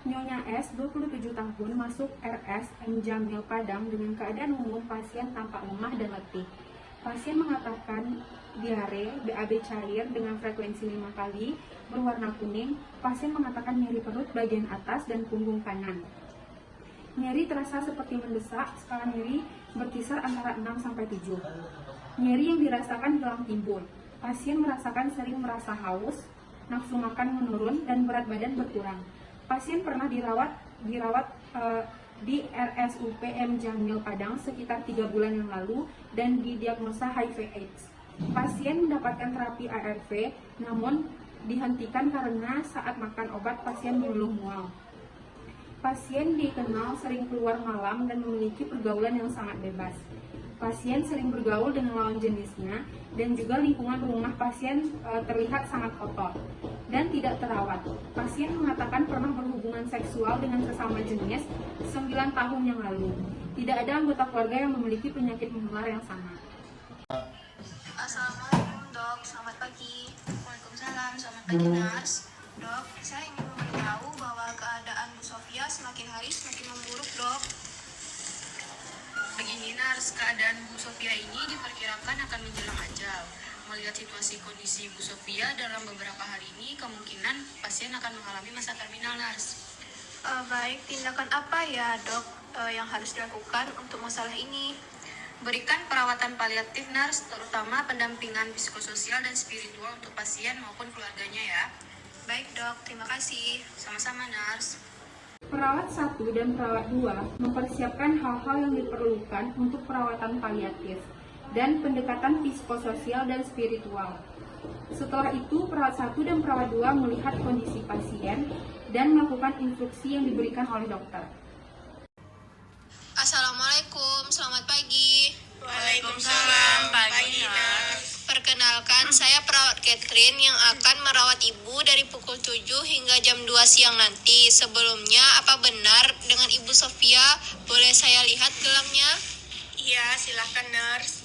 Nyonya S, 27 tahun, masuk RS M. Jamil Padang dengan keadaan umum pasien tampak lemah dan letih. Pasien mengatakan diare, BAB cair dengan frekuensi 5 kali, berwarna kuning. Pasien mengatakan nyeri perut bagian atas dan punggung kanan. Nyeri terasa seperti mendesak, skala nyeri berkisar antara 6-7. Nyeri yang dirasakan hilang timbul. Pasien merasakan sering merasa haus, nafsu makan menurun, dan berat badan berkurang. Pasien pernah dirawat di RSUP M. Jamil Padang sekitar 3 bulan yang lalu dan didiagnosa HIV/AIDS. Pasien mendapatkan terapi ARV, namun dihentikan karena saat makan obat pasien mengeluh mual. Pasien dikenal sering keluar malam dan memiliki pergaulan yang sangat bebas. Pasien sering bergaul dengan lawan jenisnya dan juga lingkungan rumah pasien terlihat sangat kotor dan tidak terawat. Pasien mengatakan pernah berhubungan seksual dengan sesama jenis 9 tahun yang lalu. Tidak ada anggota keluarga yang memiliki penyakit menular yang sama. Assalamualaikum dok, selamat pagi. Waalaikumsalam, selamat pagi Nars. Dok, saya ingin memberitahu bahwa keadaan Bu Sofia semakin hari semakin memburuk dok. Begini Nars, keadaan Bu Sofia ini diperkirakan akan menjelang ajal. Melihat situasi kondisi Bu Sofia dalam beberapa hari ini, kemungkinan pasien akan mengalami masa terminal Nars. Baik, tindakan apa ya dok yang harus dilakukan untuk masalah ini? Berikan perawatan paliatif Nars, terutama pendampingan psikososial dan spiritual untuk pasien maupun keluarganya ya. Baik dok, terima kasih. Sama-sama Nars. Perawat 1 dan perawat 2 mempersiapkan hal-hal yang diperlukan untuk perawatan paliatif dan pendekatan psikososial dan spiritual. Setelah itu, perawat 1 dan perawat 2 melihat kondisi pasien dan melakukan instruksi yang diberikan oleh dokter. Assalamualaikum, selamat pagi. Waalaikumsalam, pagi Nars. Perkenalkan, saya perawat Catherine yang akan merawat ibu dari pukul 7 hingga jam 2 siang nanti. Sebelumnya, apa benar dengan Ibu Sofia? Boleh saya lihat gelangnya? Iya, silahkan Nars.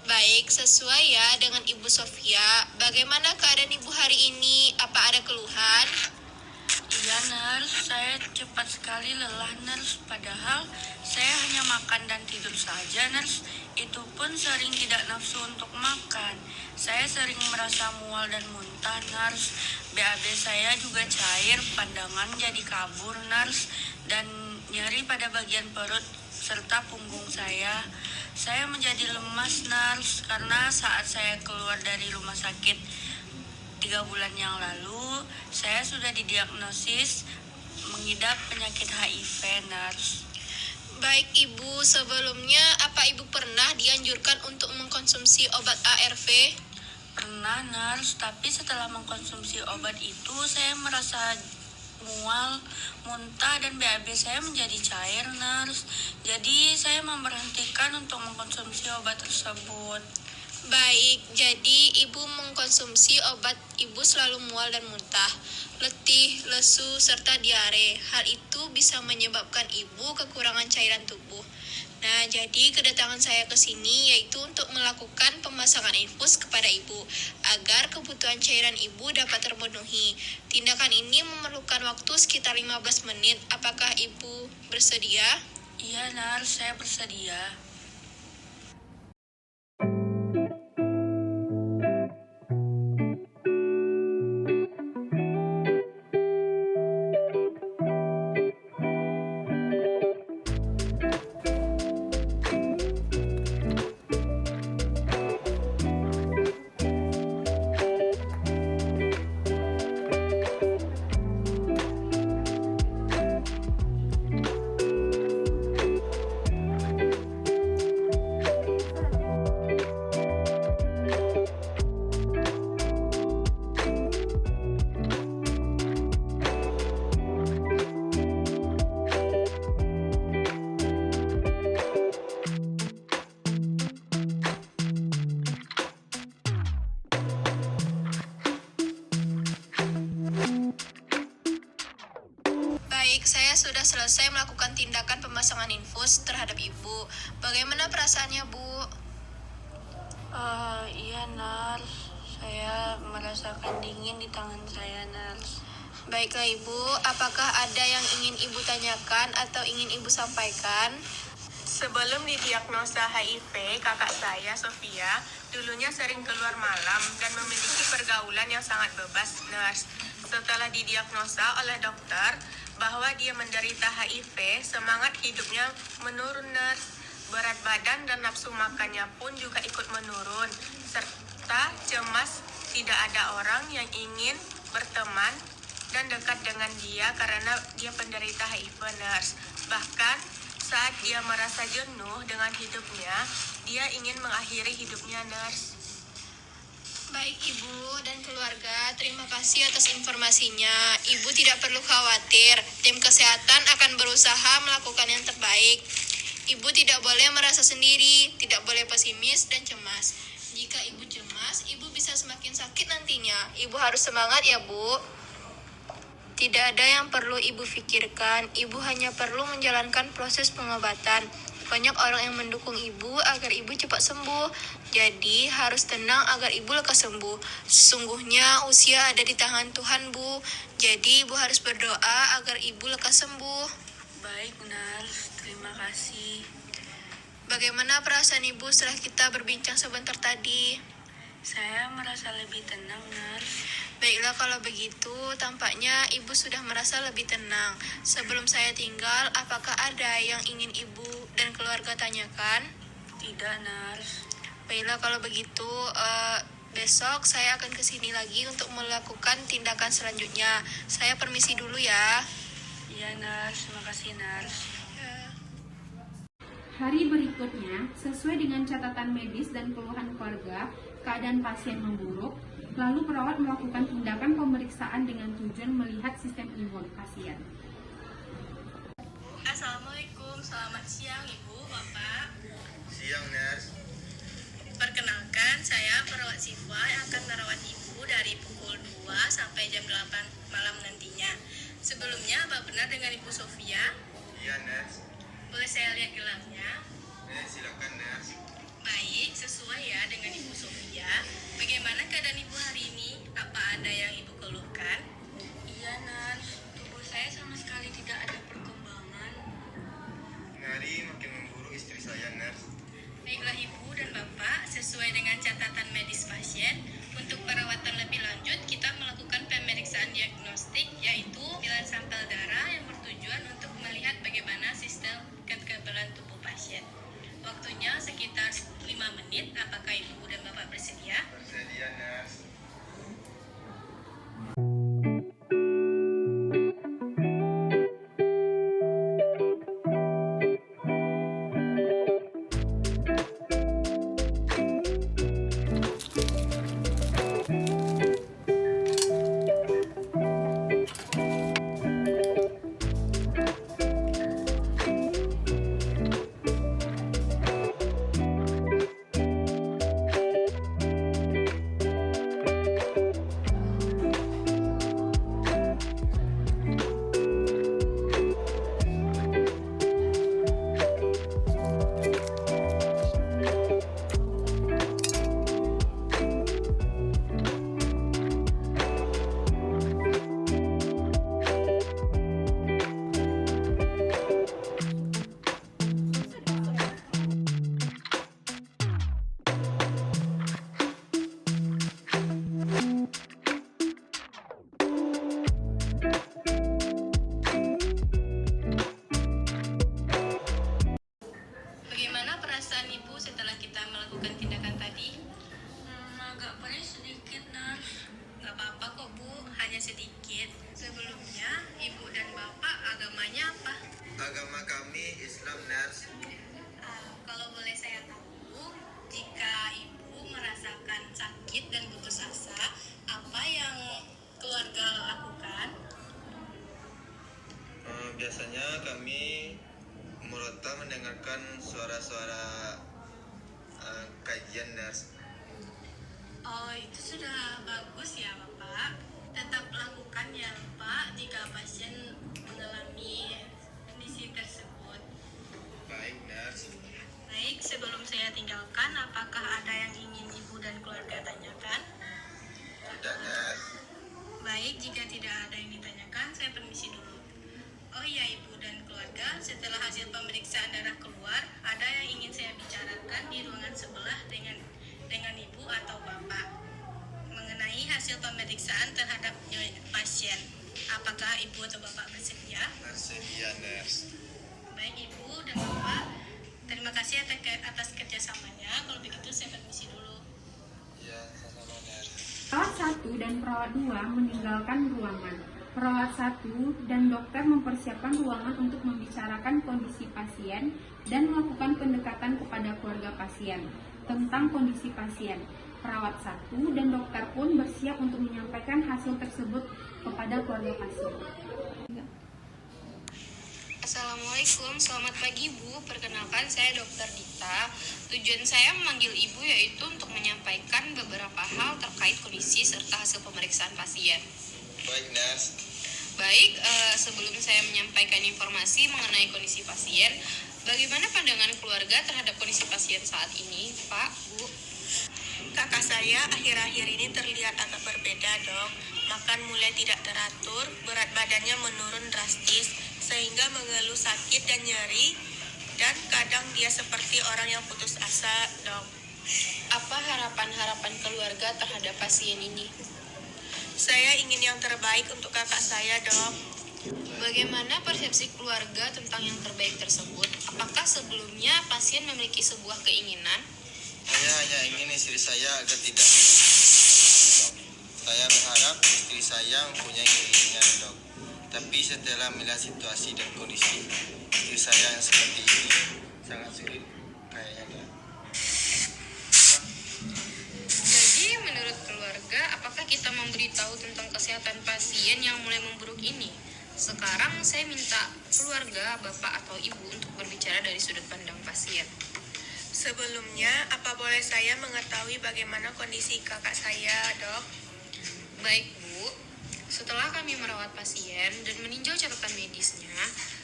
Baik, sesuai ya dengan Ibu Sofia. Bagaimana keadaan ibu hari ini? Apa ada keluhan? Iya Nars, saya cepat sekali lelah Nars. Padahal saya hanya makan dan tidur saja Nars. Itu pun sering tidak nafsu untuk makan. Saya sering merasa mual dan muntah Nars. BAB saya juga cair, pandangan jadi kabur Nars. Dan nyeri pada bagian perut serta punggung saya. Saya menjadi lemas Nars karena saat saya keluar dari rumah sakit 3 bulan yang lalu, saya sudah didiagnosis mengidap penyakit HIV Nars. Baik Ibu, sebelumnya apa Ibu pernah dianjurkan untuk mengkonsumsi obat ARV? Pernah Nars, tapi setelah mengkonsumsi obat itu saya merasa mual, muntah, dan BAB saya menjadi cair Nars. Jadi saya memberhentikan untuk mengkonsumsi obat tersebut. Baik, jadi Ibu mengkonsumsi obat Ibu selalu mual dan muntah, letih, lesu, serta diare. Hal itu bisa menyebabkan Ibu kekurangan cairan tubuh. Nah, jadi kedatangan saya ke sini yaitu untuk melakukan pemasangan infus kepada Ibu agar kebutuhan cairan Ibu dapat terpenuhi. Tindakan ini memerlukan waktu sekitar 15 menit. Apakah Ibu bersedia? Iya Nars, saya bersedia. Baik, saya sudah selesai melakukan tindakan pemasangan infus terhadap Ibu. Bagaimana perasaannya, Bu? Iya Nars, saya merasakan dingin di tangan saya Nars. Baiklah Ibu, apakah ada yang ingin Ibu tanyakan atau ingin Ibu sampaikan? Sebelum didiagnosa HIV, kakak saya, Sofia, dulunya sering keluar malam dan memiliki pergaulan yang sangat bebas, nurse. Setelah didiagnosa oleh dokter bahwa dia menderita HIV, semangat hidupnya menurun, nurse. Berat badan dan nafsu makannya pun juga ikut menurun, serta cemas, tidak ada orang yang ingin berteman dan dekat dengan dia karena dia penderita HIV, nurse. Bahkan saat dia merasa jenuh dengan hidupnya, dia ingin mengakhiri hidupnya, nurse. Baik Ibu dan keluarga, terima kasih atas informasinya. Ibu tidak perlu khawatir, tim kesehatan akan berusaha melakukan yang terbaik. Ibu tidak boleh merasa sendiri, tidak boleh pesimis dan cemas. Jika Ibu cemas, Ibu bisa semakin sakit nantinya. Ibu harus semangat ya Bu. Tidak ada yang perlu Ibu pikirkan, Ibu hanya perlu menjalankan proses pengobatan. Banyak orang yang mendukung Ibu agar Ibu cepat sembuh. Jadi harus tenang agar Ibu lekas sembuh. Sesungguhnya usia ada di tangan Tuhan, Bu. Jadi Ibu harus berdoa agar Ibu lekas sembuh. Baik, nurse. Terima kasih. Bagaimana perasaan Ibu setelah kita berbincang sebentar tadi? Saya merasa lebih tenang, nurse. Baiklah kalau begitu, tampaknya Ibu sudah merasa lebih tenang. Sebelum saya tinggal, apakah ada yang ingin Ibu dan keluarga tanyakan? Tidak, nurse. Baiklah kalau begitu, besok saya akan kesini lagi untuk melakukan tindakan selanjutnya. Saya permisi dulu ya. Iya, nurse. Terima kasih, nurse. Hari berikutnya, sesuai dengan catatan medis dan keluhan keluarga, keadaan pasien memburuk, lalu perawat melakukan tindakan pemeriksaan dengan tujuan melihat sistem imun pasien. Assalamualaikum, selamat siang Ibu, Bapak. Siang, nurse. Perkenalkan, saya perawat Siva yang akan merawat Ibu dari pukul 2 sampai jam 8 malam nantinya. Sebelumnya, Bapak benar dengan Ibu Sofia? Iya, nurse. Boleh saya lihat gelarnya? Silakan, nurse. Baik, sesuai ya dengan Ibu Sofia. Bagaimana keadaan Ibu hari ini? Apa ada yang Ibu keluhkan? Iya, nurse. Tubuh saya sama sekali tidak ada perkembangan. Hari makin memburu istri saya, nurse. Baiklah Ibu dan Bapak, sesuai dengan catatan medis pasien, untuk perawatan lebih lanjut kita melakukan pemeriksaan diagnostik, yaitu ambilan sampel darah yang bertujuan untuk melihat bagaimana sistem kekebalan tubuh pasien. Waktunya sekitar 5 menit, apakah Ibu dan Bapak bersedia? Bersedia, nurse. Bagaimana perasaan Ibu setelah kita melakukan tindakan tadi? Agak perih sedikit, nurse. Gak apa-apa kok Bu, hanya sedikit. Sebelumnya, Ibu dan Bapak agamanya apa? Agama kami Islam, nurse. Kalau boleh saya tahu, jika Ibu merasakan sakit dan putus asa, apa yang keluarga lakukan? Biasanya kami merota mendengarkan suara-suara kajian, nurse. Oh, itu sudah bagus ya Bapak. Tetap lakukan ya Pak jika pasien mengalami kondisi tersebut. Baik, nurse. Baik, sebelum saya tinggalkan, apakah ada yang ingin Ibu dan keluarga tanyakan? Tidak, nurse. Baik, jika tidak ada yang ditanyakan, pemeriksaan darah keluar, ada yang ingin saya bicarakan di ruangan sebelah dengan ibu atau bapak mengenai hasil pemeriksaan terhadap pasien. Apakah ibu atau bapak bersedia? Bersedia, nurse. Baik ibu dan bapak, terima kasih atas kerjasamanya. Kalau begitu saya permisi dulu. Ya, sama-sama, nurse. Perawat 1 dan perawat 2 meninggalkan ruangan. Perawat 1 dan dokter mempersiapkan ruangan untuk membicarakan kondisi pasien dan melakukan pendekatan kepada keluarga pasien tentang kondisi pasien. Perawat 1 dan dokter pun bersiap untuk menyampaikan hasil tersebut kepada keluarga pasien. Assalamualaikum, selamat pagi Bu. Perkenalkan saya Dr. Dita. Tujuan saya memanggil Ibu yaitu untuk menyampaikan beberapa hal terkait kondisi serta hasil pemeriksaan pasien. Baik, nurse. Baik, sebelum saya menyampaikan informasi mengenai kondisi pasien, bagaimana pandangan keluarga terhadap kondisi pasien saat ini, Pak, Bu? Kakak saya akhir-akhir ini terlihat agak berbeda, Dok. Makan mulai tidak teratur, berat badannya menurun drastis, sehingga mengeluh sakit dan nyeri, dan kadang dia seperti orang yang putus asa, Dok. Apa harapan-harapan keluarga terhadap pasien ini? Saya ingin yang terbaik untuk kakak saya, Dok. Bagaimana persepsi keluarga tentang yang terbaik tersebut? Apakah sebelumnya pasien memiliki sebuah keinginan? Saya hanya ingin istri saya agar tidak dok. Saya berharap istri saya mempunyai keinginan, Dok. Tapi setelah melihat situasi dan kondisi istri saya yang seperti ini, sangat sulit kayaknya, Dok. Jadi menurut keluarga, apakah kita memberitahu tentang kesehatan pasien yang mulai memburuk ini? Sekarang saya minta keluarga, bapak atau ibu untuk berbicara dari sudut pandang pasien. Sebelumnya, apa boleh saya mengetahui bagaimana kondisi kakak saya, Dok? Baik Bu, setelah kami merawat pasien dan meninjau catatan medisnya,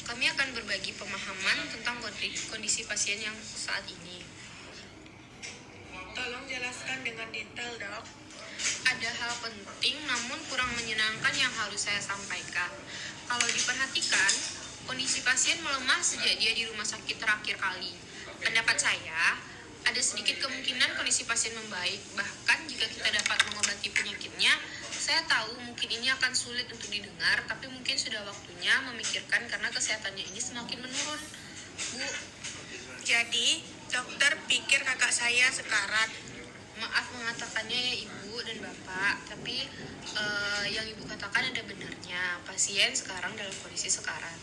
kami akan berbagi pemahaman tentang kondisi pasien yang saat ini. Tolong jelaskan dengan detail, Dok. Ada hal penting namun kurang menyenangkan yang harus saya sampaikan. Kalau diperhatikan, kondisi pasien melemah sejak dia di rumah sakit terakhir kali. Pendapat saya, ada sedikit kemungkinan kondisi pasien membaik. Bahkan jika kita dapat mengobati penyakitnya, saya tahu mungkin ini akan sulit untuk didengar, tapi mungkin sudah waktunya memikirkan karena kesehatannya ini semakin menurun. Bu, Jadi, dokter pikir kakak saya sekarat. maaf mengatakannya ya Ibu dan Bapak, tapi yang Ibu katakan ada benarnya. Pasien sekarang dalam kondisi sekarat.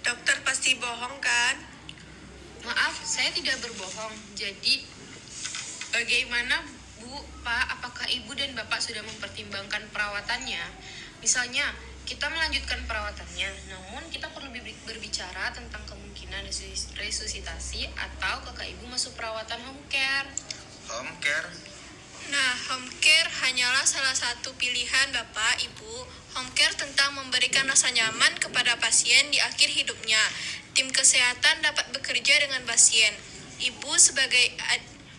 Dokter pasti bohong, kan? Maaf, saya tidak berbohong. Jadi, bagaimana Bu, Pak, apakah Ibu dan Bapak sudah mempertimbangkan perawatannya? Misalnya, kita melanjutkan perawatannya, namun kita perlu berbicara tentang kemungkinan resusitasi atau kakak Ibu masuk perawatan home care. Home care? Nah, home care hanyalah salah satu pilihan Bapak, Ibu. Home care tentang memberikan rasa nyaman kepada pasien di akhir hidupnya. Tim kesehatan dapat bekerja dengan pasien, ibu sebagai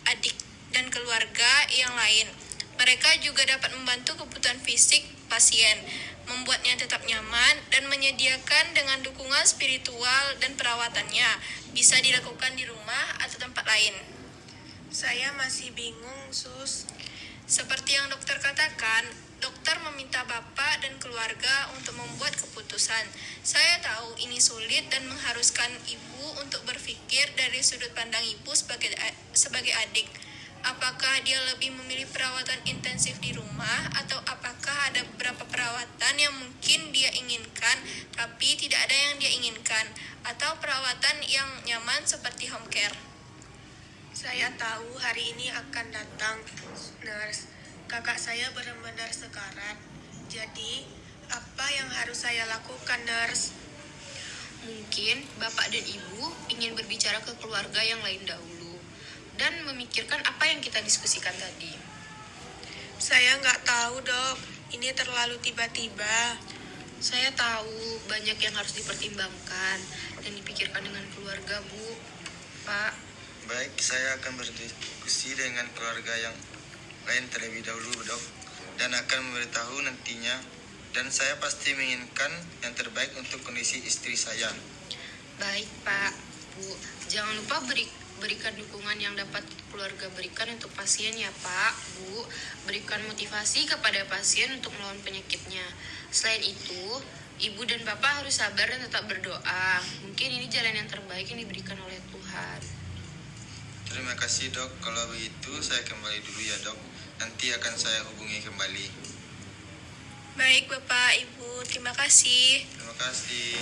adik dan keluarga yang lain. Mereka juga dapat membantu kebutuhan fisik pasien, membuatnya tetap nyaman, dan menyediakan dengan dukungan spiritual dan perawatannya. Bisa dilakukan di rumah atau tempat lain. Saya masih bingung, Sus. Seperti yang dokter katakan, dokter meminta Bapak dan keluarga untuk membuat keputusan. Saya tahu ini sulit dan mengharuskan Ibu untuk berpikir dari sudut pandang Ibu sebagai adik. Apakah dia lebih memilih perawatan intensif di rumah atau apakah ada beberapa perawatan yang mungkin dia inginkan tapi tidak ada yang dia inginkan, atau perawatan yang nyaman seperti home care? Saya tahu hari ini akan datang, nurse. Kakak saya benar-benar sekarat. Jadi, apa yang harus saya lakukan, nurse? Mungkin Bapak dan Ibu ingin berbicara ke keluarga yang lain dahulu dan memikirkan apa yang kita diskusikan tadi. Saya nggak tahu, Dok. Ini terlalu tiba-tiba. Saya tahu banyak yang harus dipertimbangkan dan dipikirkan dengan keluarga, Bu. Pak, Baik, saya akan berdiskusi dengan keluarga yang lain terlebih dahulu, Dok, dan akan memberitahu nantinya. Dan saya pasti menginginkan yang terbaik untuk kondisi istri saya. baik Pak. Bu. Jangan lupa berikan dukungan yang dapat keluarga berikan untuk pasien ya Pak, Bu. Berikan motivasi kepada pasien untuk melawan penyakitnya. Selain itu, Ibu dan Bapak harus sabar dan tetap berdoa. Mungkin ini jalan yang terbaik yang diberikan oleh Tuhan. Terima kasih dok, kalau begitu saya kembali dulu ya dok. Nanti akan saya hubungi kembali. Baik Bapak, Ibu, terima kasih. Terima kasih.